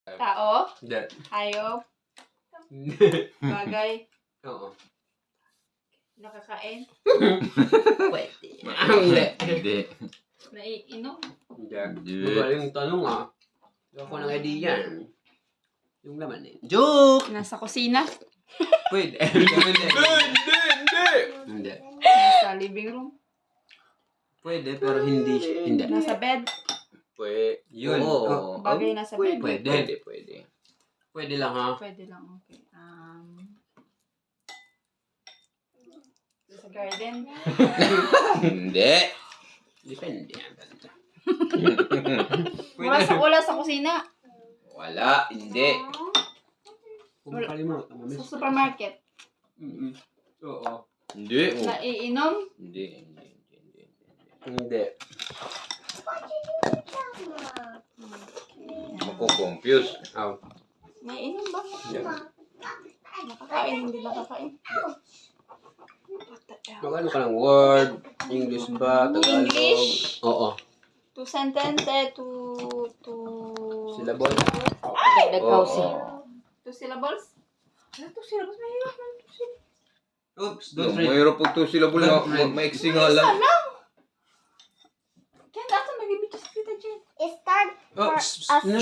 Tao? Hindi. Hayop? Hindi. Bagay? Oo. Nakakain? Pwede. Hindi. Hindi. Naiinom? Hindi. Hindi. Magaling tanong ah. Hindi ako ng idea yan. Yung laman eh. Joke! Nasa kusina? Pwede. Hindi. Hindi. Hindi. Nasa living room? Pwede pero hindi. Hindi. Nasa bed? Pwede. Yun. Oo. Bagay nasa bed? Pwede. Pwede. Pwede lang ha. Pwede lang, okay. Sa garden? Hindi. Depende yan. Wala sa kusina? Wala. Hindi. Kung makalimutan mo. Sa supermarket? Oo. Hindi. Naiinom? Hindi. Hindi. Mako-confuse. Oh. Naiinom ba? Yeah. Nakakain, hindi nakakain. Mag-ano ka ng word? English ba? Tagalog? English? Oo. Two sentence, two... Syllable? Oo. Two syllables? Ano two syllables? Mahirap na two syllables. Oops, don't read. Mayroon po ito sila Don't read. maiksi nga lang. Kaya dati nag-ibig sa kita dyan. Start Oh, for shh, a no,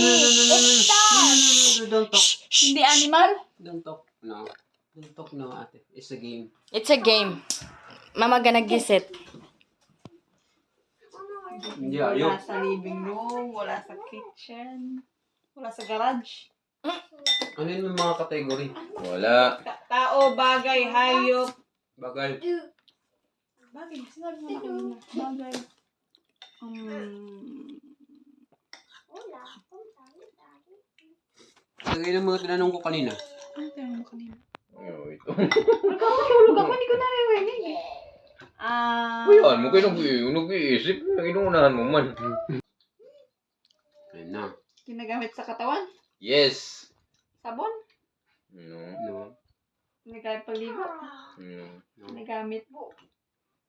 don't talk. Hindi animal? Don't talk. No. Don't talk no, ate. It's a game. It's a game. Mama gonna guess it. Hindi Wala ayok. sa living room, wala sa kitchen, wala sa garage. Ano yun yung mga category? Wala. Tao, bagay, hayop. Bagay. Bagay, sinabi mo na kanina. Bagay. Lagay ng mga tinanong ko kanina. Ano tinanong mo kanina? Oh, ito. Tulog ako, hindi ko naririnig eh. Ayan mo kayo nag-iisip. Inuunahan mo man. Ayun na. Ginagamit sa katawan? Yes. Sabon? No. No. Ginagamit paligo? No. Ginagamit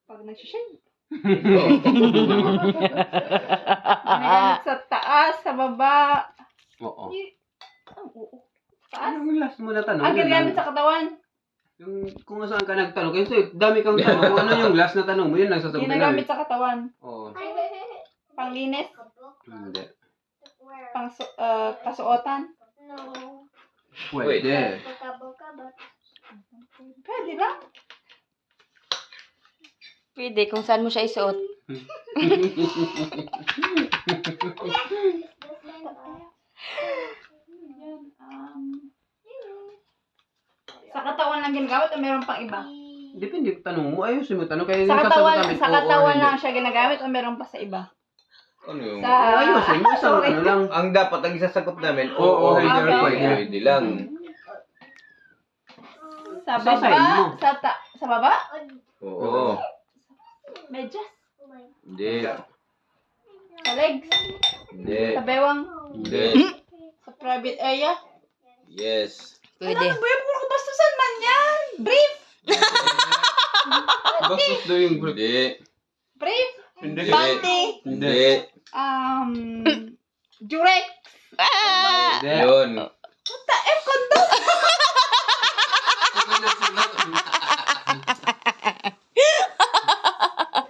pag nagsishave? Oh. Ginagamit sa taas, sa baba? Oo. Oo. Taas? Ano yung last mo na tanong? Ginagamit sa katawan? Yung kung saan ka nagtanong. Kasi dami kang tanong. Kung ano yung last na tanong mo, yun lang sasagot na Ginagamit namin. sa katawan? Oo. Panglinis? Hindi. Kasuotan? Pwede. Pwede ba? Pwede, kung saan mo siya isuot. Sa katawan lang ginagamit o meron pang iba? Depende tanong mo. Ayusin mo tanong. Kaya Sa yung katawan, sasagot namin, sa oo, katawan hindi. lang siya ginagamit o meron pa sa iba? Ano yung... Sa... Ayusin mo. Isang ano lang. Ang dapat ang isasagot namin, Oo, hindi okay. pwede. Pwede lang. Sa Sa side baba? mo. Sa baba? Oo. Medyas? Hindi. Sa legs? Hindi. Sa bewang? Hindi. Sa private area? Yes. Pwede. Ano ba yung puro bastusan man yan? Brief? Bastos daw yung group. Hindi. Brief? Hindi. Panty? Hindi. Durex? Hindi. Yun. Puta, condom?